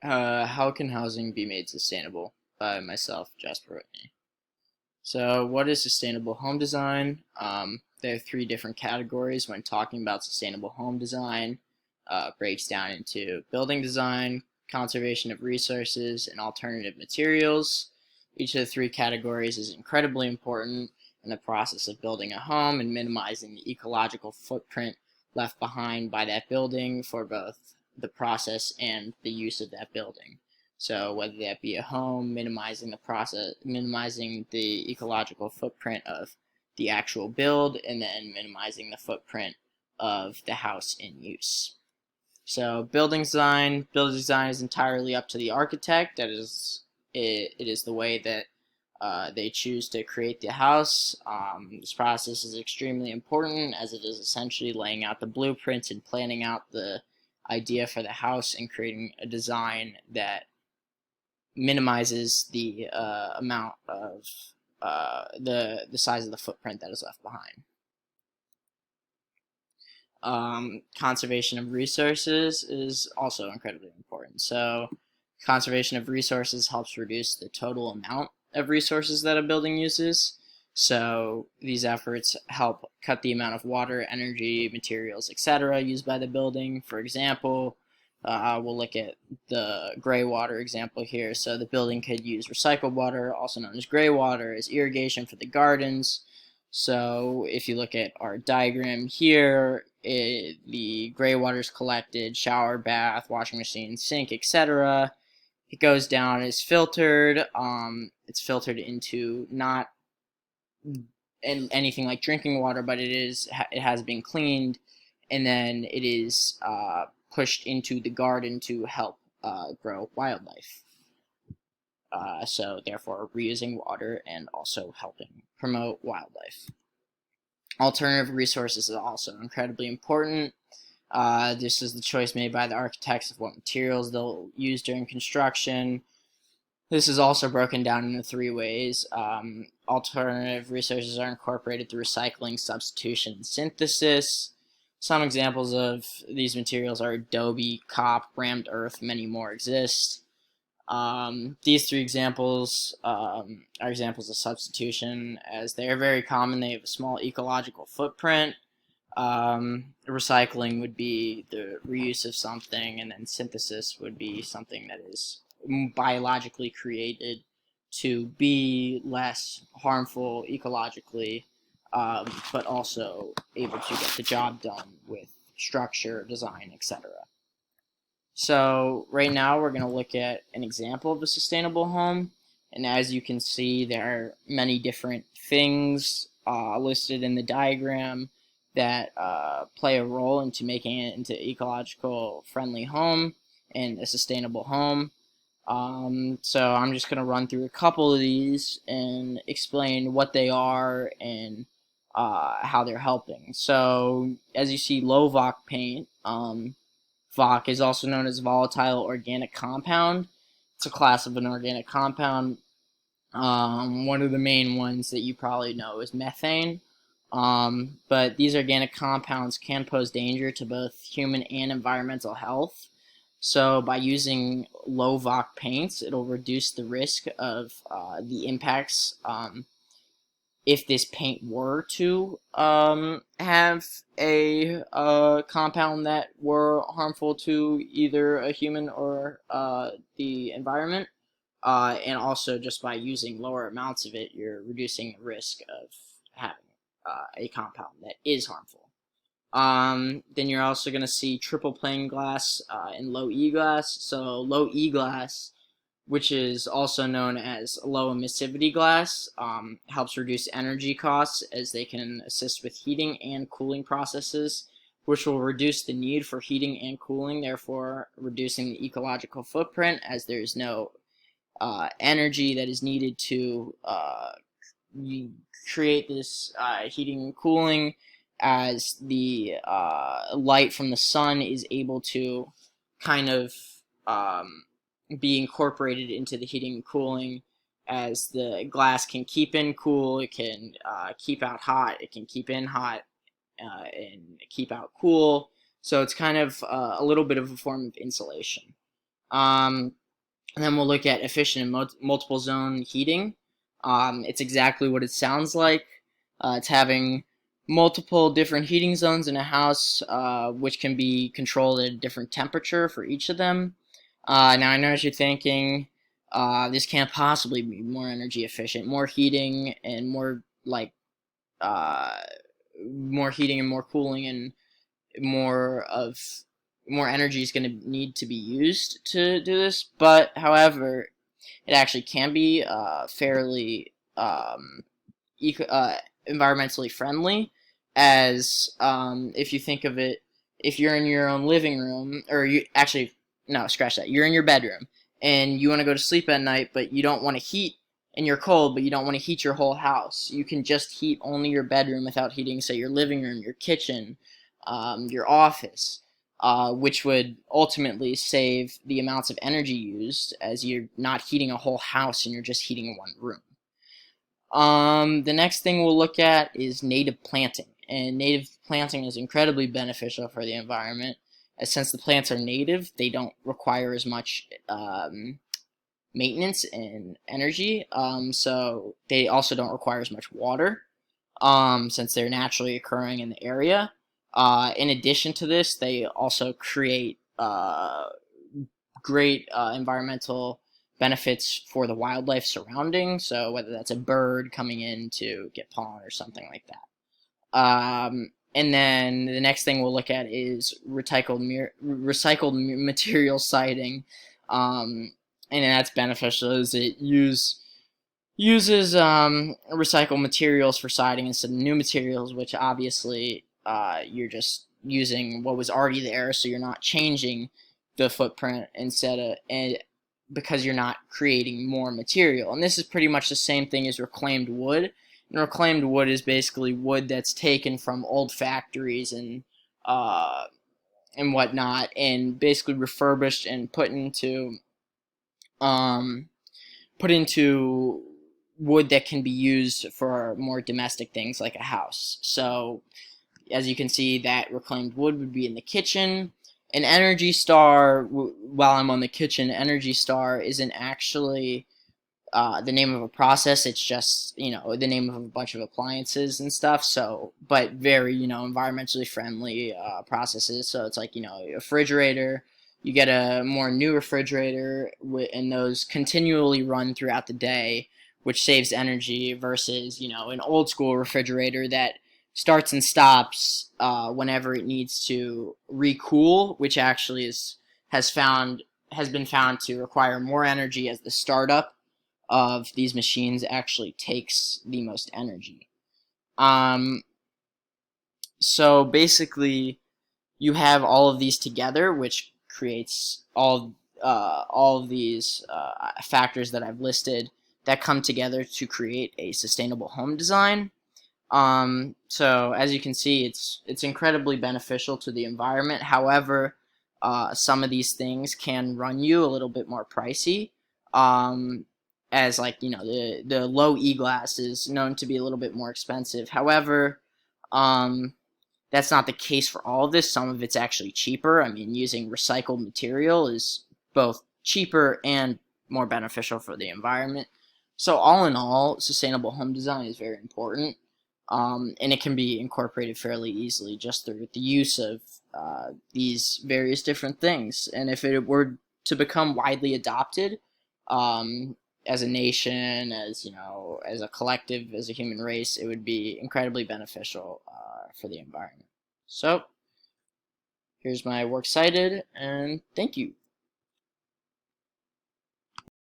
How can housing be made sustainable? By myself, Jasper Whitney. So, what is sustainable home design? There are three different categories when talking about sustainable home design. Breaks down into building design, conservation of resources, and alternative materials. Each of the three categories is incredibly important in the process of building a home and minimizing the ecological footprint left behind by that building for both the process and the use of that building. So whether that be a home, minimizing the ecological footprint of the actual build, and then minimizing the footprint of the house in use. So building design is entirely up to the architect. It is the way that they choose to create the house. This process is extremely important as it is essentially laying out the blueprints and planning out the idea for the house and creating a design that minimizes the amount of the size of the footprint that is left behind. Conservation of resources is also incredibly important. So conservation of resources helps reduce the total amount of resources that a building uses. So these efforts help cut the amount of water, energy, materials, etc. used by the building. For example, we'll look at the gray water example here. So the building could use recycled water, also known as gray water, as irrigation for the gardens. So if you look at our diagram here, the gray water is collected, shower, bath, washing machine, sink, etc. It goes down, is filtered. It's filtered into not anything like drinking water, but it has been cleaned, and then it is pushed into the garden to help grow wildlife. So therefore reusing water and also helping promote wildlife. Alternative resources is also incredibly important. This is the choice made by the architects of what materials they'll use during construction. This is also broken down into three ways. Alternative resources are incorporated through recycling, substitution, and synthesis. Some examples of these materials are adobe, cop, rammed earth, many more exist. These three examples are examples of substitution, as they are very common. They have a small ecological footprint. Recycling would be the reuse of something, and then synthesis would be something that is biologically created to be less harmful ecologically, but also able to get the job done with structure, design, etc. So right now we're going to look at an example of a sustainable home, and as you can see, there are many different things listed in the diagram that play a role into making it into ecological friendly home and a sustainable home. So I'm just going to run through a couple of these and explain what they are and how they're helping. So as you see, low VOC paint, VOC is also known as volatile organic compound. It's a class of an organic compound. One of the main ones that you probably know is methane. But these organic compounds can pose danger to both human and environmental health. So by using low VOC paints, it'll reduce the risk of the impacts if this paint were to have a compound that were harmful to either a human or the environment. And also just by using lower amounts of it, you're reducing the risk of having a compound that is harmful. Then you're also going to see triple pane glass and low E glass. So low E glass, which is also known as low emissivity glass, helps reduce energy costs as they can assist with heating and cooling processes, which will reduce the need for heating and cooling, therefore reducing the ecological footprint as there is no energy that is needed to create this heating and cooling, as the light from the sun is able to kind of be incorporated into the heating and cooling, as the glass can keep in cool, it can keep out hot, it can keep in hot, and keep out cool. So it's kind of a little bit of a form of insulation. And then we'll look at efficient and multiple zone heating. It's exactly what it sounds like. It's having multiple different heating zones in a house, which can be controlled at a different temperature for each of them. Now I know what you're thinking. This can't possibly be more energy efficient. More heating and uh, more heating and more cooling and more of more energy is going to need to be used to do this. But however, it actually can be fairly environmentally friendly, as if you think of it, if you're in your own living room, or you actually, no, scratch that, you're in your bedroom and you want to go to sleep at night, but you don't want to heat, and you're cold, but you don't want to heat your whole house. You can just heat only your bedroom without heating, say, your living room, your kitchen, your office, which would ultimately save the amounts of energy used, as you're not heating a whole house and you're just heating one room. The next thing we'll look at is native planting. And native planting is incredibly beneficial for the environment, as since the plants are native, they don't require as much maintenance and energy. So they also don't require as much water, since they're naturally occurring in the area. In addition to this, they also create great environmental benefits for the wildlife surrounding. So whether that's a bird coming in to get pollen or something like that. And then the next thing we'll look at is recycled material siting. And that's beneficial as it uses recycled materials for siding instead of new materials, which obviously you're just using what was already there, so you're not changing the footprint because you're not creating more material. And this is pretty much the same thing as reclaimed wood. And reclaimed wood is basically wood that's taken from old factories and whatnot, and basically refurbished and put into wood that can be used for more domestic things like a house. So as you can see, that reclaimed wood would be in the kitchen. An Energy Star, while I'm on the kitchen, Energy Star isn't actually the name of a process. It's just, the name of a bunch of appliances and stuff. So, but very, environmentally friendly processes. So it's like, a refrigerator. You get a more new refrigerator, and those continually run throughout the day, which saves energy versus, an old school refrigerator that starts and stops whenever it needs to recool, which actually has been found to require more energy, as the startup of these machines actually takes the most energy. So basically, you have all of these together, which creates all of these factors that I've listed that come together to create a sustainable home design. So as you can see, it's incredibly beneficial to the environment. However, some of these things can run you a little bit more pricey. As like, the low E glass is known to be a little bit more expensive. However, that's not the case for all of this. Some of it's actually cheaper. I mean, using recycled material is both cheaper and more beneficial for the environment. So all in all, sustainable home design is very important. And it can be incorporated fairly easily just through the use of these various different things. And if it were to become widely adopted, as a nation, as as a collective, as a human race, it would be incredibly beneficial for the environment. So here's my works cited, and thank you.